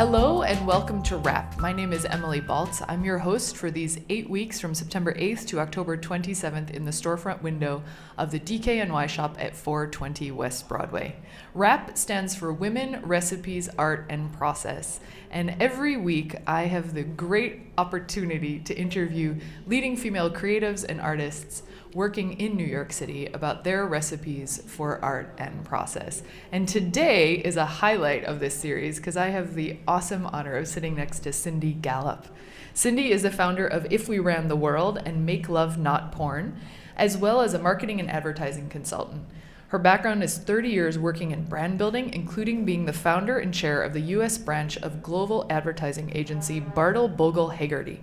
Hello and welcome to Wrap. My name is Emily Baltz. I'm your host for these 8 weeks from September 8th to October 27th in the storefront window of the DKNY shop at 420 West Broadway. Wrap stands for Women, Recipes, Art, and Process. And every week I have the great opportunity to interview leading female creatives and artists working in New York City about their recipes for art and process. And today is a highlight of this series because I have the awesome honor of sitting next to Cindy Gallop. Cindy is the founder of If We Ran the World and Make Love Not Porn, as well as a marketing and advertising consultant. Her background is 30 years working in brand building, including being the founder and chair of the U.S. branch of global advertising agency Bartle Bogle Hagerty.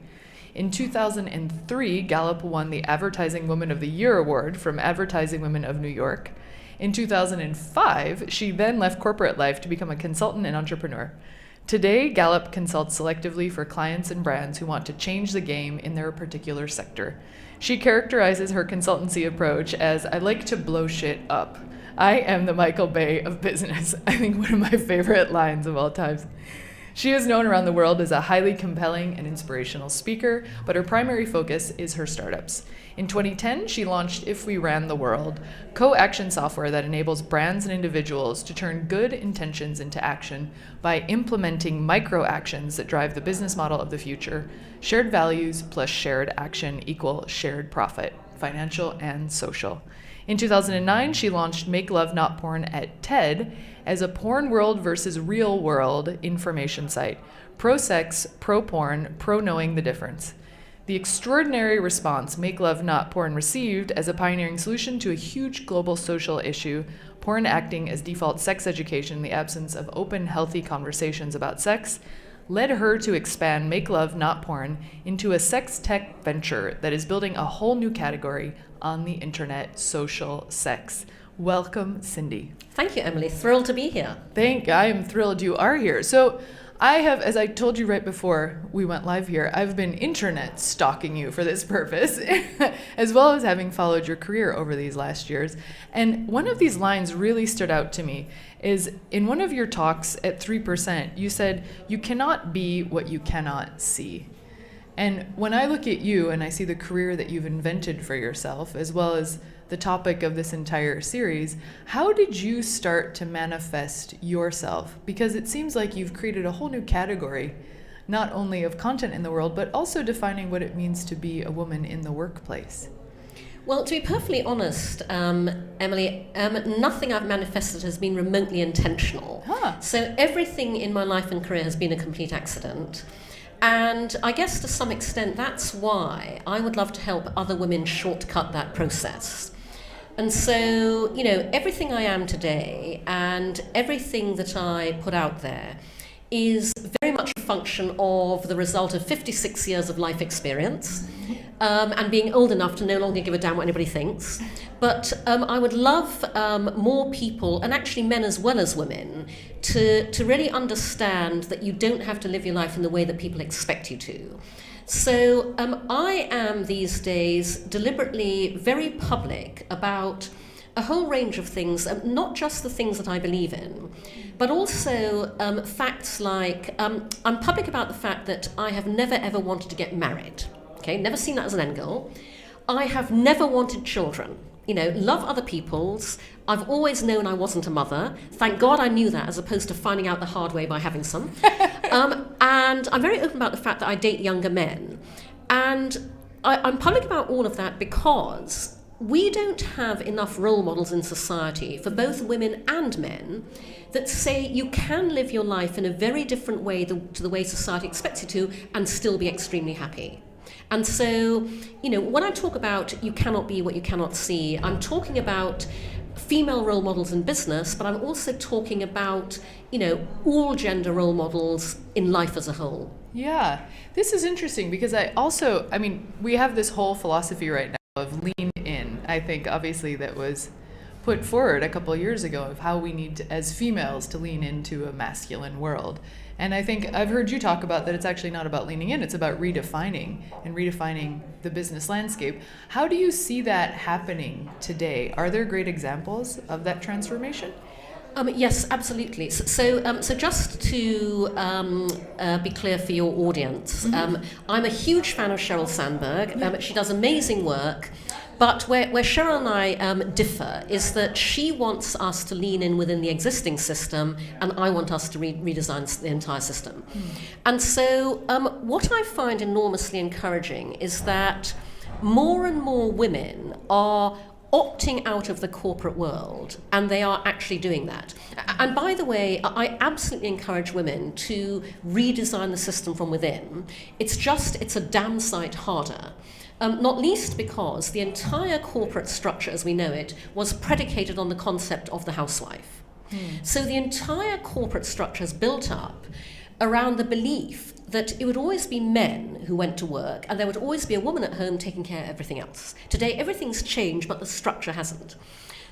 In 2003, Gallop won the Advertising Woman of the Year award from Advertising Women of New York. In 2005, she then left corporate life to become a consultant and entrepreneur. Today, Gallop consults selectively for clients and brands who want to change the game in their particular sector. She characterizes her consultancy approach as, "I like to blow shit up. I am the Michael Bay of business." I think one of my favorite lines of all time. She is known around the world as a highly compelling and inspirational speaker, but her primary focus is her startups. In 2010, she launched If We Ran the World, co-action software that enables brands and individuals to turn good intentions into action by implementing micro-actions that drive the business model of the future. Shared values plus shared action equal shared profit, financial and social. In 2009, she launched Make Love Not Porn at TED as a porn world versus real world information site. Pro-sex, pro-porn, pro-knowing the difference. The extraordinary response Make Love Not Porn received as a pioneering solution to a huge global social issue, porn acting as default sex education in the absence of open, healthy conversations about sex, led her to expand Make Love Not Porn into a sex tech venture that is building a whole new category on the internet, social sex. Welcome, Cindy. Thank you, Emily. Thrilled to be here. I am thrilled you are here. So I have, as I told you right before we went live here, I've been internet stalking you for this purpose, as well as having followed your career over these last years. And one of these lines really stood out to me is in one of your talks at 3%, you said, "You cannot be what you cannot see." And when I look at you and I see the career that you've invented for yourself, as well as the topic of this entire series, how did you start to manifest yourself? Because it seems like you've created a whole new category, not only of content in the world, but also defining what it means to be a woman in the workplace. Well, to be perfectly honest, Emily, nothing I've manifested has been remotely intentional. So everything in my life and career has been a complete accident. And I guess to some extent that's why I would love to help other women shortcut that process. And so, everything I am today and everything that I put out there is very much a function of the result of 56 years of life experience and being old enough to no longer give a damn what anybody thinks. But I would love more people, and actually men as well as women, to really understand that you don't have to live your life in the way that people expect you to. So I am these days deliberately very public about a whole range of things, not just the things that I believe in, but also facts like I'm public about the fact that I have never ever wanted to get married. Okay, never seen that as an end goal. I have never wanted children. Love other people's. I've always known I wasn't a mother. Thank God I knew that, as opposed to finding out the hard way by having some. And I'm very open about the fact that I date younger men. And I'm public about all of that because we don't have enough role models in society for both women and men that say you can live your life in a very different way to the way society expects you to and still be extremely happy. And so, when I talk about you cannot be what you cannot see, I'm talking about female role models in business, but I'm also talking about, all gender role models in life as a whole. Yeah, this is interesting because we have this whole philosophy right now of lean in. I think obviously that was put forward a couple of years ago of how we need to, as females, to lean into a masculine world. And I think I've heard you talk about that it's actually not about leaning in, it's about redefining the business landscape. How do you see that happening today? Are there great examples of that transformation? Yes, absolutely. So just to be clear for your audience, I'm a huge fan of Sheryl Sandberg. She does amazing work. But where Cheryl and I differ is that she wants us to lean in within the existing system, and I want us to redesign the entire system. And so what I find enormously encouraging is that more and more women are opting out of the corporate world, and they are actually doing that. And by the way, I absolutely encourage women to redesign the system from within. It's a damn sight harder. Not least because the entire corporate structure as we know it was predicated on the concept of the housewife. So the entire corporate structure is built up around the belief that it would always be men who went to work and there would always be a woman at home taking care of everything else. Today everything's changed, but the structure hasn't.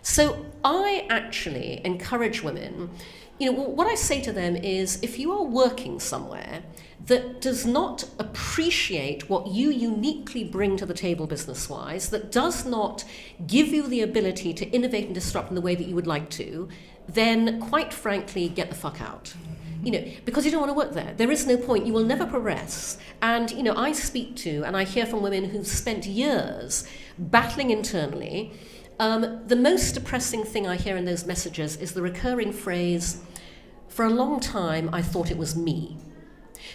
So I actually encourage women, what I say to them is, if you are working somewhere that does not appreciate what you uniquely bring to the table business-wise, that does not give you the ability to innovate and disrupt in the way that you would like to, then quite frankly, get the fuck out. Because you don't want to work there. There is no point. You will never progress. And, I speak to and I hear from women who've spent years battling internally. The most depressing thing I hear in those messages is the recurring phrase, "For a long time, I thought it was me."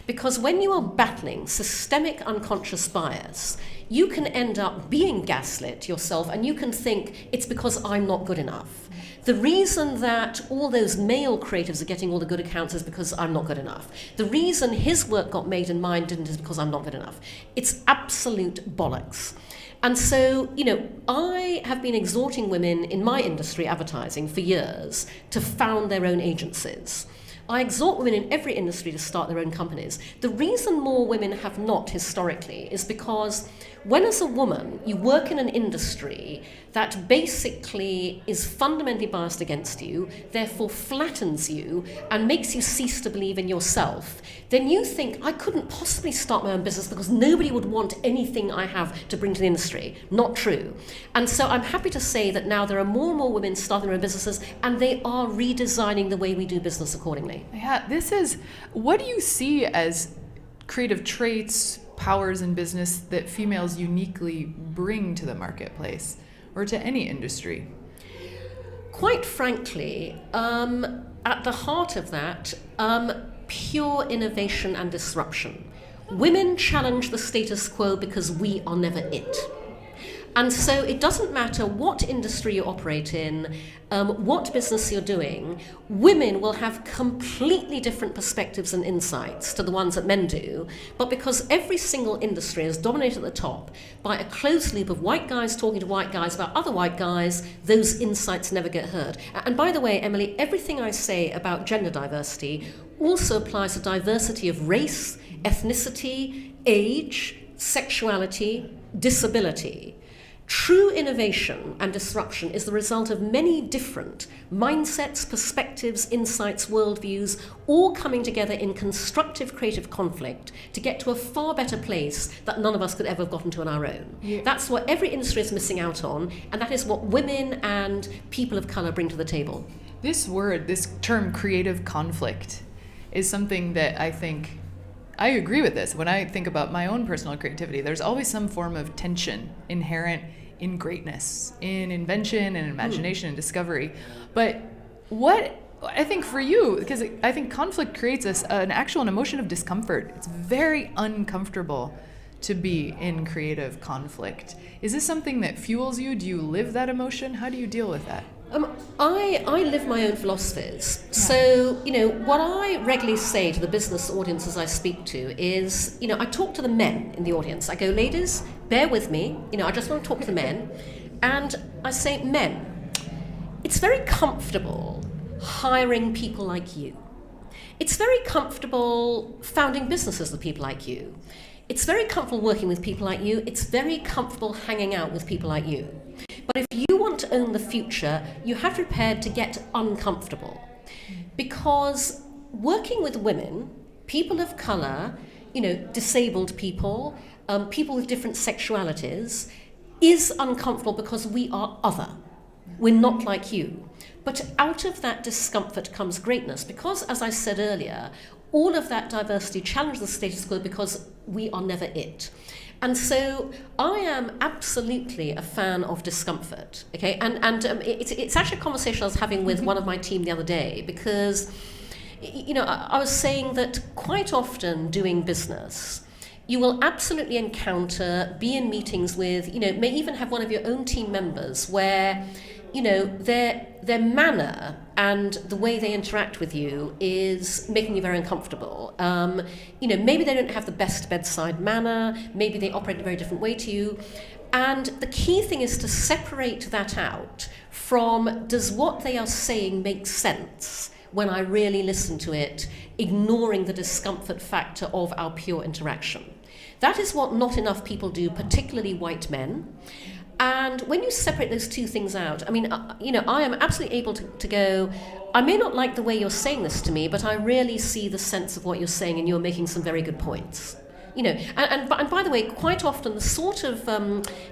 Because when you are battling systemic unconscious bias, you can end up being gaslit yourself, and you can think it's because I'm not good enough. The reason that all those male creatives are getting all the good accounts is because I'm not good enough. The reason his work got made and mine didn't is because I'm not good enough. It's absolute bollocks. And so, I have been exhorting women in my industry, advertising, for years to found their own agencies. I exhort women in every industry to start their own companies. The reason more women have not historically is because when as a woman you work in an industry that basically is fundamentally biased against you, therefore flattens you and makes you cease to believe in yourself, then you think, I couldn't possibly start my own business because nobody would want anything I have to bring to the industry. Not true. And so I'm happy to say that now there are more and more women starting their own businesses, and they are redesigning the way we do business accordingly. Yeah, what do you see as creative traits, powers in business that females uniquely bring to the marketplace or to any industry? Quite frankly, at the heart of that, pure innovation and disruption. Women challenge the status quo because we are never it. And so it doesn't matter what industry you operate in, what business you're doing, women will have completely different perspectives and insights to the ones that men do. But because every single industry is dominated at the top by a closed loop of white guys talking to white guys about other white guys, those insights never get heard. And by the way, Emily, everything I say about gender diversity also applies to diversity of race, ethnicity, age, sexuality, disability. True innovation and disruption is the result of many different mindsets, perspectives, insights, worldviews, all coming together in constructive creative conflict to get to a far better place that none of us could ever have gotten to on our own. Yeah. That's what every industry is missing out on, and that is what women and people of colour bring to the table. This term creative conflict, is something that I agree with this. When I think about my own personal creativity, there's always some form of tension inherent in greatness, in invention and imagination and discovery. But what I think for you, because I think conflict creates an emotion of discomfort. It's very uncomfortable to be in creative conflict. Is this something that fuels you? Do you live that emotion? How do you deal with that? I live my own philosophies. Yeah. So, what I regularly say to the business audiences I speak to is, I talk to the men in the audience. I go, ladies, bear with me. I just want to talk to the men. And I say, men, it's very comfortable hiring people like you. It's very comfortable founding businesses with people like you. It's very comfortable working with people like you. It's very comfortable hanging out with people like you. But if you want to own the future, you have to be prepared to get uncomfortable. Because working with women, people of colour, disabled people, people with different sexualities, is uncomfortable because we are other. We're not like you. But out of that discomfort comes greatness, because, as I said earlier, all of that diversity challenges the status quo because we are never it. And so I am absolutely a fan of discomfort, okay? And it's actually a conversation I was having with one of my team the other day, because, you know, I was saying that quite often doing business, you will absolutely encounter, be in meetings with, you know, may even have one of your own team members where, you know, their manner and the way they interact with you is making you very uncomfortable. You know, maybe they don't have the best bedside manner, maybe they operate in a very different way to you. And the key thing is to separate that out from, does what they are saying make sense when I really listen to it, ignoring the discomfort factor of our pure interaction. That is what not enough people do, particularly white men. And when you separate those two things out, I mean, you know, I am absolutely able to go, I may not like the way you're saying this to me, but I really see the sense of what you're saying, and you're making some very good points. You know, and by the way, quite often the sort of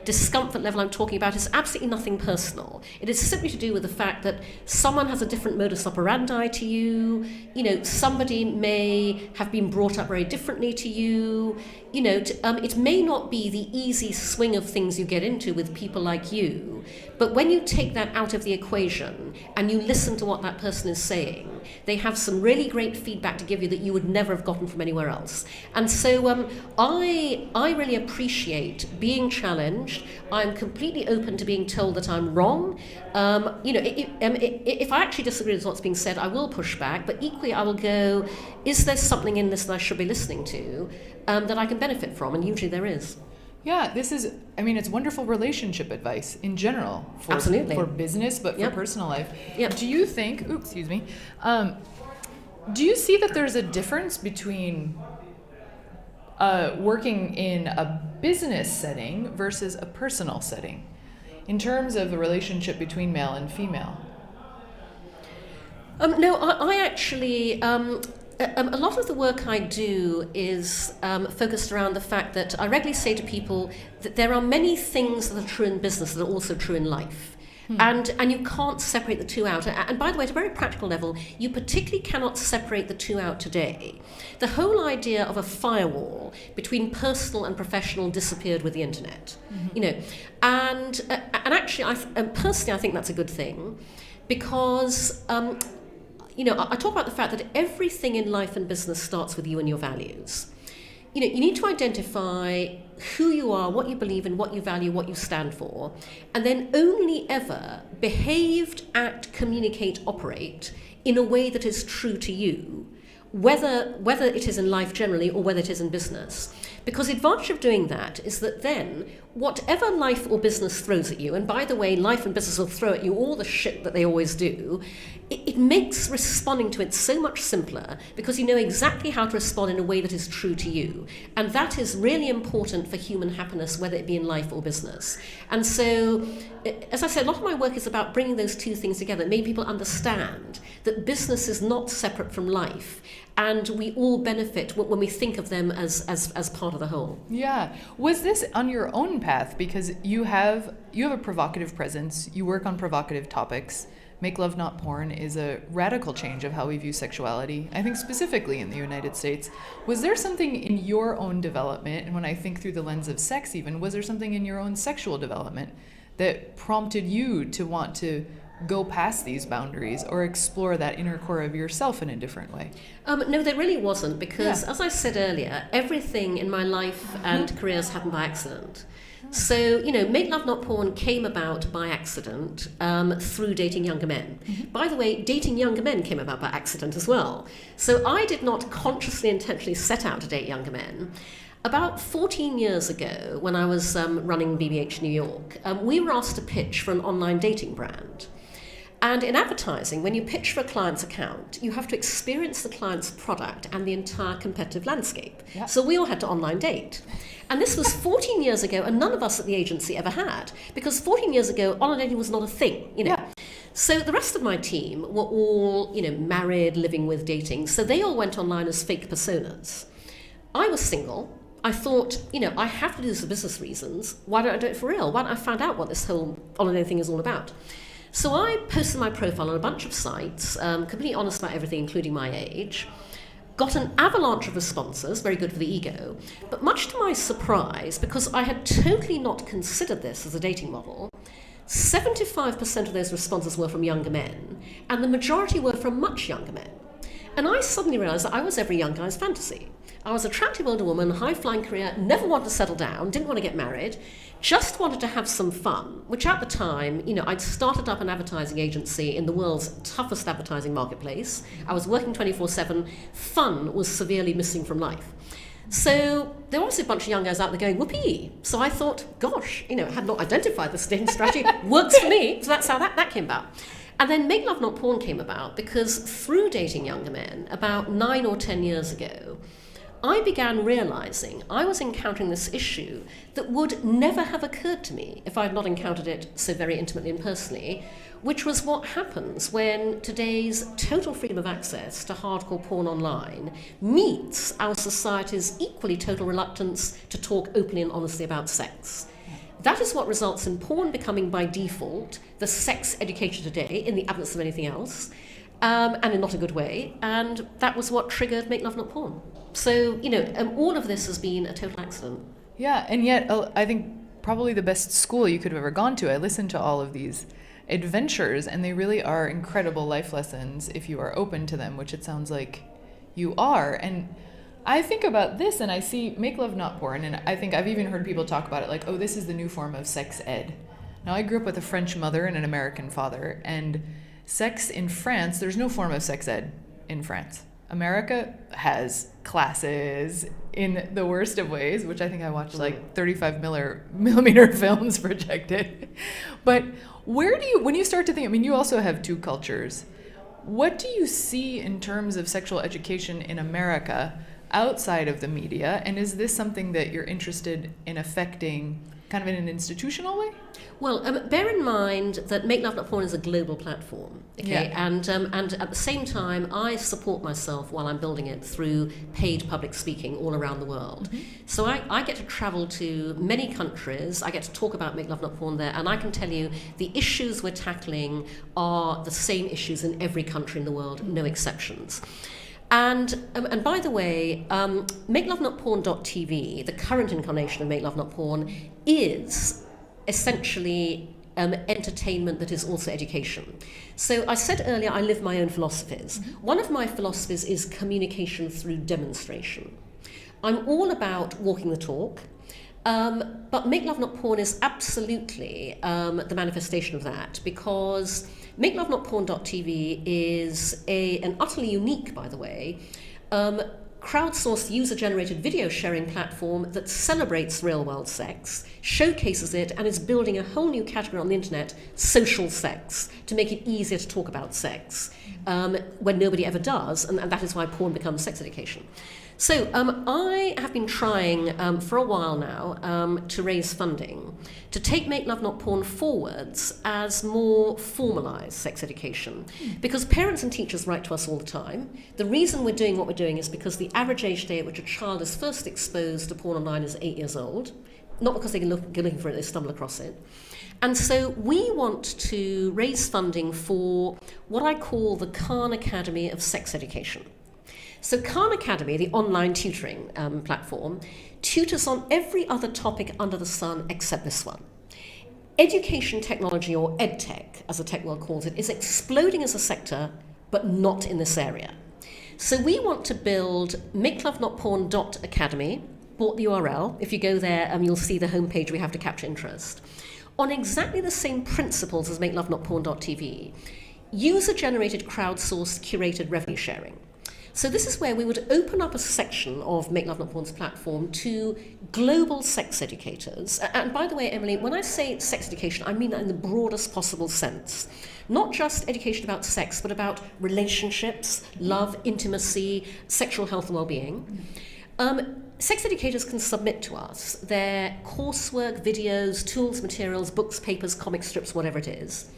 discomfort level I'm talking about is absolutely nothing personal. It is simply to do with the fact that someone has a different modus operandi to you. You know, somebody may have been brought up very differently to you. You know, it may not be the easy swing of things you get into with people like you, but when you take that out of the equation and you listen to what that person is saying, they have some really great feedback to give you that you would never have gotten from anywhere else. And so I really appreciate being challenged. I'm completely open to being told that I'm wrong. You know, if I actually disagree with what's being said, I will push back, but equally I will go, is there something in this that I should be listening to that I can benefit from? And usually there is. Yeah, this is, I mean, it's wonderful relationship advice in general for, absolutely, for business, but for personal life. Yep. Do you think, excuse me, do you see that there's a difference between working in a business setting versus a personal setting in terms of the relationship between male and female? No, I actually... a lot of the work I do is focused around the fact that I regularly say to people that there are many things that are true in business that are also true in life. And you can't separate the two out. And by the way, at a very practical level, you particularly cannot separate the two out today. The whole idea of a firewall between personal and professional disappeared with the internet. You know, and actually, personally, I think that's a good thing, because you know, I talk about the fact that everything in life and business starts with you and your values. You know, you need to identify who you are, what you believe in, what you value, what you stand for, and then only ever behave, act, communicate, operate in a way that is true to you, whether it is in life generally or whether it is in business. Because the advantage of doing that is that then whatever life or business throws at you, and by the way, life and business will throw at you all the shit that they always do, it makes responding to it so much simpler, because you know exactly how to respond in a way that is true to you. And that is really important for human happiness, whether it be in life or business. And so, as I said, a lot of my work is about bringing those two things together, making people understand that business is not separate from life, and we all benefit when we think of them as part of the whole. Yeah. Was this on your own path? Because you have a provocative presence, you work on provocative topics. Make Love Not Porn is a radical change of how we view sexuality, I think specifically in the United States. Was there something in your own development, and when I think through the lens of sex even, was there something in your own sexual development that prompted you to want to go past these boundaries or explore that inner core of yourself in a different way? No, there really wasn't, because as I said earlier, everything in my life and career has happened by accident. So, you know, Make Love Not Porn came about by accident through dating younger men. By the way, dating younger men came about by accident as well. So I did not consciously, intentionally set out to date younger men. About 14 years ago, when I was running BBH New York, we were asked to pitch for an online dating brand. And in advertising, when you pitch for a client's account, you have to experience the client's product and the entire competitive landscape. Yeah. So we all had to online date. And this was 14 years ago, and none of us at the agency ever had, because 14 years ago, online dating was not a thing, you know. Yeah. So the rest of my team were all, you know, married, living with, dating. So they all went online as fake personas. I was single. I thought, you know, I have to do this for business reasons. Why don't I do it for real? Why don't I find out what this whole online dating thing is all about? So I posted my profile on a bunch of sites, completely honest about everything, including my age. Got an avalanche of responses, very good for the ego, but much to my surprise, because I had totally not considered this as a dating model, 75% of those responses were from younger men, and the majority were from much younger men. And I suddenly realised that I was every young guy's fantasy. I was an attractive older woman, high-flying career, never wanted to settle down, didn't want to get married, just wanted to have some fun, which at the time, I'd started up an advertising agency in the world's toughest advertising marketplace. I was working 24/7. Fun was severely missing from life. So there was a bunch of young guys out there going, whoopee. So I thought, gosh, had not identified this dating strategy. Works for me. So that's how that came about. And then Make Love Not Porn came about because through dating younger men about 9 or 10 years ago, I began realizing I was encountering this issue that would never have occurred to me if I had not encountered it so very intimately and personally, which was what happens when today's total freedom of access to hardcore porn online meets our society's equally total reluctance to talk openly and honestly about sex. That is what results in porn becoming by default the sex education today in the absence of anything else, and in not a good way, and that was what triggered Make Love Not Porn. So, all of this has been a total accident. Yeah, and yet I think probably the best school you could have ever gone to. I listened to all of these adventures, and they really are incredible life lessons if you are open to them, which it sounds like you are. And I think about this and I see Make Love Not Porn, and I think I've even heard people talk about it like, oh, this is the new form of sex ed. Now, I grew up with a French mother and an American father, and sex in France, there's no form of sex ed in France. America has classes in the worst of ways, which I think I watched like 35 millimeter films projected. But when you start to think, you also have two cultures. What do you see in terms of sexual education in America outside of the media? And is this something that you're interested in affecting kind of in an institutional way? Well, bear in mind that Make Love Not Porn is a global platform, okay? Yeah. And at the same time, I support myself while I'm building it through paid public speaking all around the world. Mm-hmm. So I get to travel to many countries, I get to talk about Make Love Not Porn there, and I can tell you the issues we're tackling are the same issues in every country in the world, no exceptions. And by the way, MakeLoveNotPorn.tv, the current incarnation of Make Love Not Porn, is essentially entertainment that is also education. So I said earlier I live my own philosophies. Mm-hmm. One of my philosophies is communication through demonstration. I'm all about walking the talk. But Make Love Not Porn is absolutely the manifestation of that, because MakeLoveNotPorn.tv is an utterly unique, by the way, crowdsourced user-generated video sharing platform that celebrates real-world sex, showcases it, and is building a whole new category on the internet, social sex, to make it easier to talk about sex when nobody ever does, and that is why porn becomes sex education. So I have been trying for a while now to raise funding to take Make Love Not Porn forwards as more formalised sex education. Because parents and teachers write to us all the time. The reason we're doing what we're doing is because the average age day at which a child is first exposed to porn online is 8 years old. Not because they're looking for it, they stumble across it. And so we want to raise funding for what I call the Khan Academy of Sex Education. So Khan Academy, the online tutoring platform, tutors on every other topic under the sun except this one. Education technology, or EdTech, as the tech world calls it, is exploding as a sector, but not in this area. So we want to build MakeLoveNotPorn.academy, bought the URL. If you go there, you'll see the homepage we have to capture interest, on exactly the same principles as MakeLoveNotPorn.tv, user-generated, crowdsourced, curated revenue sharing. So this is where we would open up a section of Make Love Not Porn's platform to global sex educators. And by the way, Emily, when I say sex education, I mean that in the broadest possible sense. Not just education about sex, but about relationships, love, intimacy, sexual health and well-being. Sex educators can submit to us their coursework, videos, tools, materials, books, papers, comic strips, whatever it is.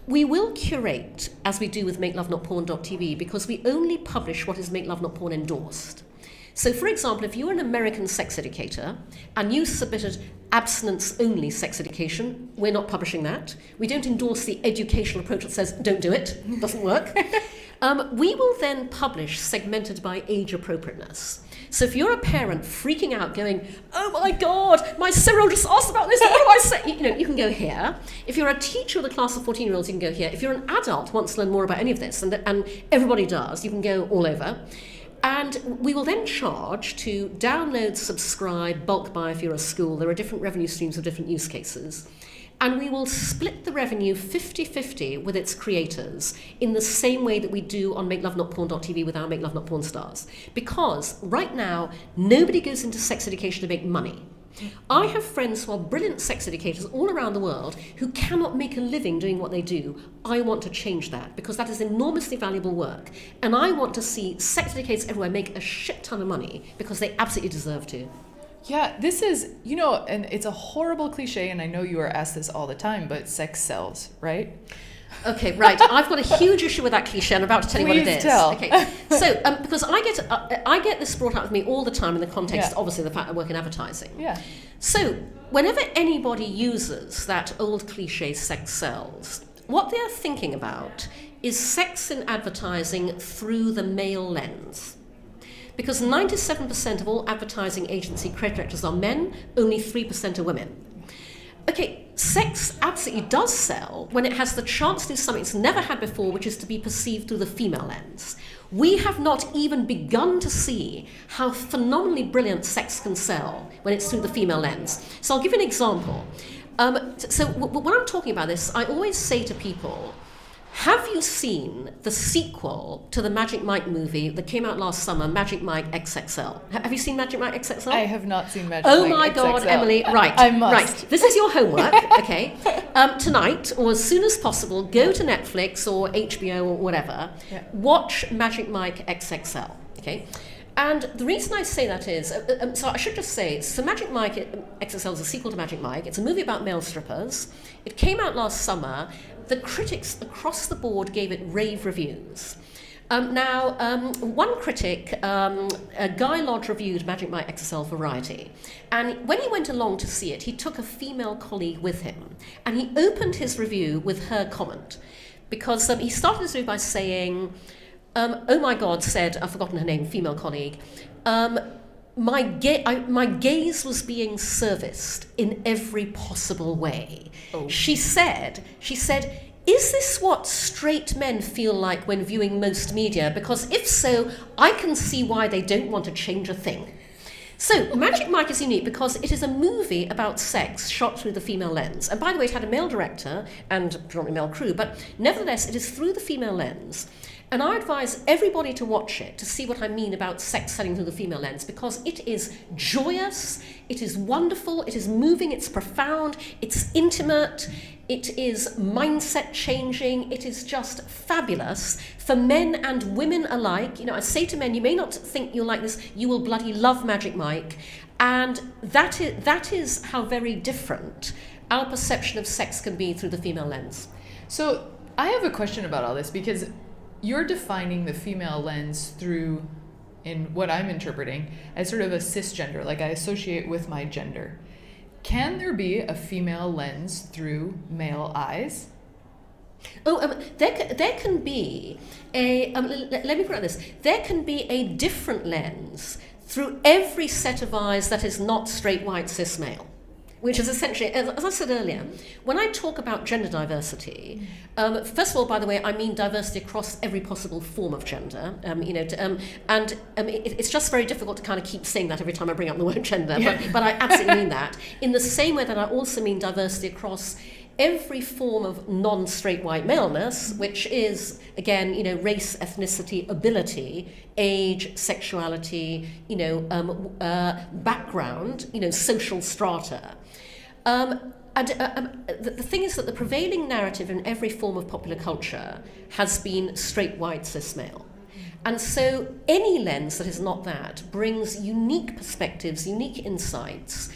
We will curate, as we do with MakeLoveNotPorn.tv, because we only publish what is Make Love Not Porn endorsed. So, for example, if you were an American sex educator and you submitted abstinence-only sex education, we're not publishing that. We don't endorse the educational approach that says, don't do it, doesn't work. We will then publish segmented by age appropriateness. So if you're a parent freaking out going, oh my God, my 7-year-old just asked about this, what do I say? You can go here. If you're a teacher with a class of 14-year-olds, you can go here. If you're an adult who wants to learn more about any of this, and everybody does, you can go all over. And we will then charge to download, subscribe, bulk buy if you're a school. There are different revenue streams for different use cases. And we will split the revenue 50-50 with its creators in the same way that we do on MakeLoveNotPorn.tv with our Make Love Not Porn stars. Because right now, nobody goes into sex education to make money. I have friends who are brilliant sex educators all around the world who cannot make a living doing what they do. I want to change that because that is enormously valuable work. And I want to see sex educators everywhere make a shit ton of money because they absolutely deserve to. Yeah, this is, and it's a horrible cliche, and I know you are asked this all the time, but sex sells, right? Okay, right. I've got a huge issue with that cliche. I'm about to tell you what it is. Tell. Okay, so because I get this brought up with me all the time in the context, obviously, the fact I work in advertising. Yeah. So whenever anybody uses that old cliche, sex sells, what they're thinking about is sex in advertising through the male lens. Because 97% of all advertising agency creative directors are men, only 3% are women. Okay, sex absolutely does sell when it has the chance to do something it's never had before, which is to be perceived through the female lens. We have not even begun to see how phenomenally brilliant sex can sell when it's through the female lens. So I'll give you an example. When I'm talking about this, I always say to people, have you seen the sequel to the Magic Mike movie that came out last summer, Magic Mike XXL? Have you seen Magic Mike XXL? I have not seen Magic Mike XXL. Oh my God, Emily, right. I must. Right, this is your homework, okay? Tonight, or as soon as possible, go to Netflix or HBO or whatever, watch Magic Mike XXL, okay? And the reason I say that is, so I should just say, so Magic Mike XXL is a sequel to Magic Mike. It's a movie about male strippers. It came out last summer. The critics across the board gave it rave reviews. One critic, Guy Lodge, reviewed Magic Mike XXL Variety. And when he went along to see it, he took a female colleague with him. And he opened his review with her comment. Because he started his review by saying, oh my God, said, I've forgotten her name, female colleague, my gaze was being serviced in every possible way. Oh. She said, is this what straight men feel like when viewing most media? Because if so, I can see why they don't want to change a thing. So Magic Mike is unique because it is a movie about sex shot through the female lens. And by the way, it had a male director and predominantly male crew, but nevertheless, it is through the female lens. And I advise everybody to watch it to see what I mean about sex selling through the female lens, because it is joyous, it is wonderful, it is moving, it's profound, it's intimate, it is mindset changing, it is just fabulous for men and women alike. I say to men, you may not think you'll like this, you will bloody love Magic Mike. And that is how very different our perception of sex can be through the female lens. So I have a question about all this, because you're defining the female lens through, in what I'm interpreting, as sort of a cisgender, like I associate with my gender. Can there be a female lens through male eyes? There can be a, let me put it like this, there can be a different lens through every set of eyes that is not straight, white, cis male. Which is essentially, as I said earlier, when I talk about gender diversity, first of all, by the way, I mean diversity across every possible form of gender. It's just very difficult to kind of keep saying that every time I bring up the word gender, but I absolutely mean that. In the same way that I also mean diversity across every form of non-straight white maleness, which is, again, race, ethnicity, ability, age, sexuality, background, social strata. The thing is that the prevailing narrative in every form of popular culture has been straight, white, cis male. And so any lens that is not that brings unique perspectives, unique insights.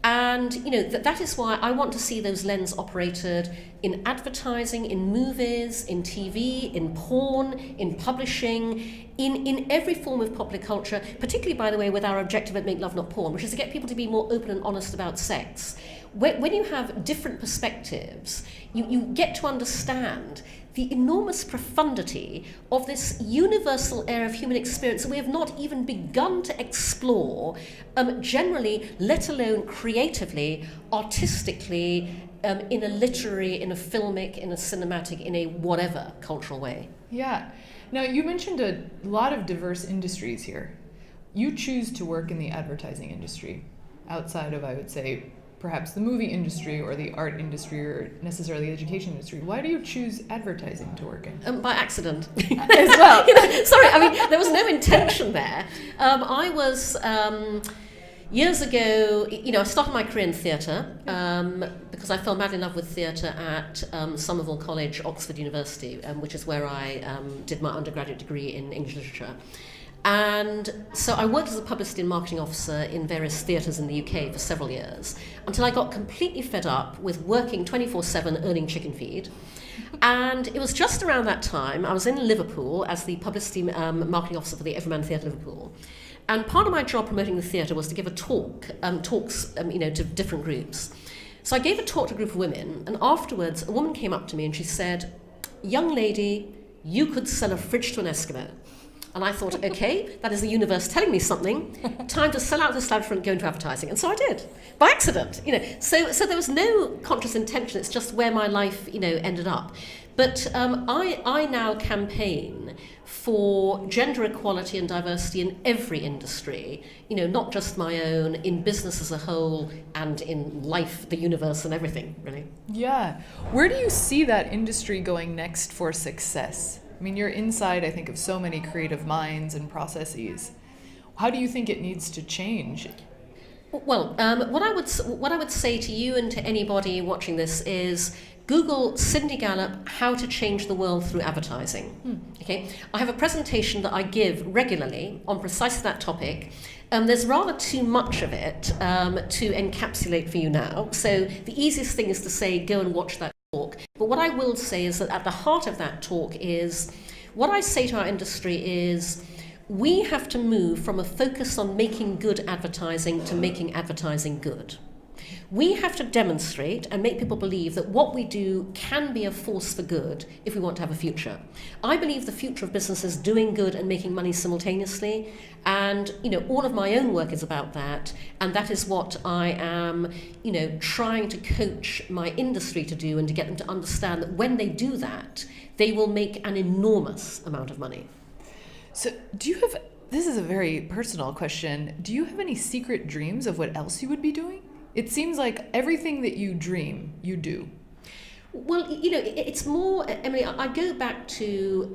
And that is why I want to see those lenses operated in advertising, in movies, in TV, in porn, in publishing, in every form of popular culture, particularly, by the way, with our objective at Make Love Not Porn, which is to get people to be more open and honest about sex. When you have different perspectives, you get to understand the enormous profundity of this universal area of human experience that we have not even begun to explore generally, let alone creatively, artistically, in a literary, in a filmic, in a cinematic, in a whatever cultural way. Yeah. Now, you mentioned a lot of diverse industries here. You choose to work in the advertising industry outside of, I would say, perhaps the movie industry or the art industry or necessarily the education industry. Why do you choose advertising to work in? By accident. As well. Sorry, I mean, there was no intention there. I was, years ago, I started my career in theatre because I fell madly in love with theatre at Somerville College, Oxford University, which is where I did my undergraduate degree in English literature. And so I worked as a publicity and marketing officer in various theatres in the UK for several years until I got completely fed up with working 24/7 earning chicken feed. And it was just around that time I was in Liverpool as the publicity marketing officer for the Everyman Theatre Liverpool. And part of my job promoting the theatre was to give talks to different groups. So I gave a talk to a group of women, and afterwards a woman came up to me and she said, "Young lady, you could sell a fridge to an Eskimo." And I thought, okay, that is the universe telling me something. Time to sell out the establishment and go into advertising. And so I did, by accident. So there was no conscious intention. It's just where my life, ended up. But I now campaign for gender equality and diversity in every industry, not just my own, in business as a whole, and in life, the universe, and everything, really. Yeah. Where do you see that industry going next for success? I mean, you're inside, I think, of so many creative minds and processes. How do you think it needs to change? Well, what I would say to you and to anybody watching this is Google Cindy Gallop, how to change the world through advertising. Okay, I have a presentation that I give regularly on precisely that topic. There's rather too much of it to encapsulate for you now. So the easiest thing is to say, go and watch that talk. But what I will say is that at the heart of that talk is, what I say to our industry is, we have to move from a focus on making good advertising to making advertising good. We have to demonstrate and make people believe that what we do can be a force for good if we want to have a future. I believe the future of business is doing good and making money simultaneously. And, all of my own work is about that. And that is what I am, trying to coach my industry to do and to get them to understand that when they do that, they will make an enormous amount of money. So this is a very personal question, do you have any secret dreams of what else you would be doing? It seems like everything that you dream, you do. Well, it's more, Emily, I go back to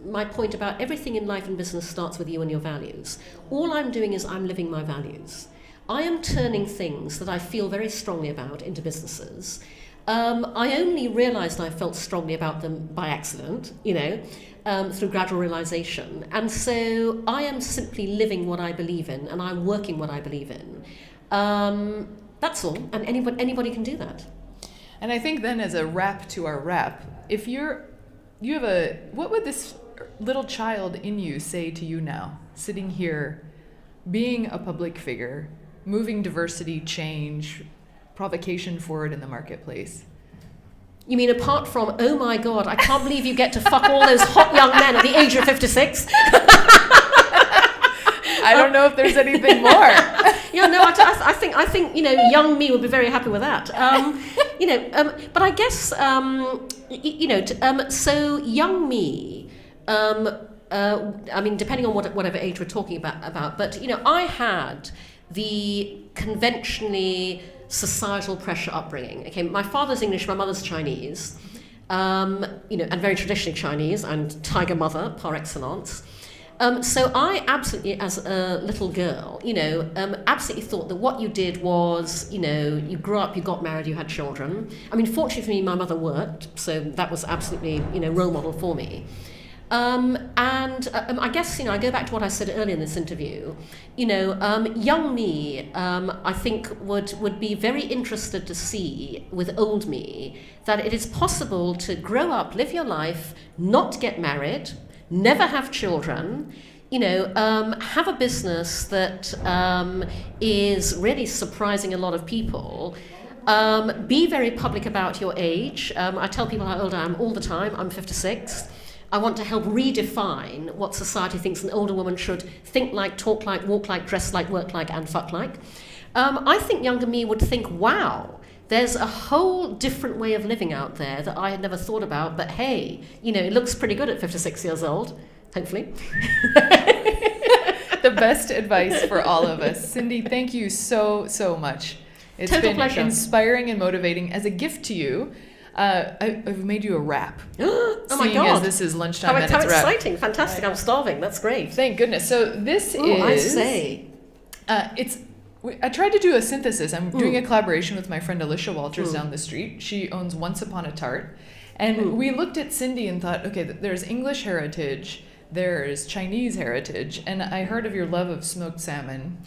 my point about everything in life and business starts with you and your values. All I'm doing is I'm living my values. I am turning things that I feel very strongly about into businesses. I only realised I felt strongly about them by accident, through gradual realisation. And so I am simply living what I believe in, and I'm working what I believe in. That's all, and anybody can do that. And I think then, as a wrap to our wrap, if what would this little child in you say to you now, sitting here, being a public figure, moving diversity, change, provocation forward in the marketplace? You mean apart from, oh my God, I can't believe you get to fuck all those hot young men at the age of 56? I don't know if there's anything more. I think young me would be very happy with that. But I guess so young me. Depending on whatever age we're talking about. But I had the conventionally societal pressure upbringing. Okay, my father's English, my mother's Chinese, and very traditionally Chinese, and tiger mother par excellence. So I absolutely, as a little girl, absolutely thought that what you did was, you grew up, you got married, you had children. I mean, fortunately for me, my mother worked, so that was absolutely, role model for me. I guess, I go back to what I said earlier in this interview. Young me, I think would be very interested to see with old me that it is possible to grow up, live your life, not get married, never have children, have a business that is really surprising a lot of people. Be very public about your age. I tell people how old I am all the time. I'm 56. I want to help redefine what society thinks an older woman should think like, talk like, walk like, dress like, work like, and fuck like. I think younger me would think, wow, there's a whole different way of living out there that I had never thought about, but hey, it looks pretty good at 56 years old, hopefully. The best advice for all of us. Cindy, thank you so much. It's Total been pleasure. Inspiring and motivating. As a gift to you, I've made you a wrap. Oh my Seeing God. as this is lunchtime How and it's a wrap. exciting. Fantastic. I'm starving. That's great. Thank goodness. So this is... I say. I tried to do a synthesis. I'm doing a collaboration with my friend Alicia Walters down the street. She owns Once Upon a Tart. And we looked at Cindy and thought, okay, there's English heritage, there's Chinese heritage, and I heard of your love of smoked salmon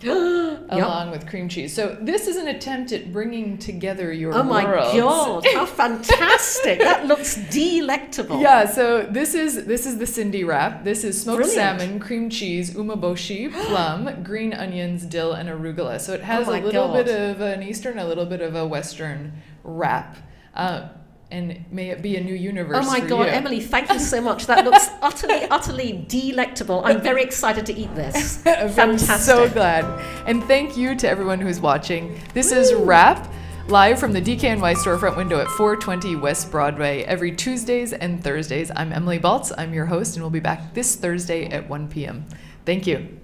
along with cream cheese. So this is an attempt at bringing together your worlds. Oh my God, how fantastic. That looks delectable. Yeah, so this is the Cindy wrap. This is smoked Brilliant. salmon, cream cheese, umeboshi, plum, green onions, dill, and arugula. So it has Oh my a little God. bit of an Eastern, a little bit of a Western wrap. And may it be a new universe. Oh my for God, you. Emily, thank you so much. That looks utterly delectable. I'm very excited to eat this. I'm Fantastic. so glad. And thank you to everyone who's watching. This is Wrap, live from the DKNY storefront window at 420 West Broadway every Tuesdays and Thursdays. I'm Emily Baltz. I'm your host, and we'll be back this Thursday at 1 p.m. Thank you.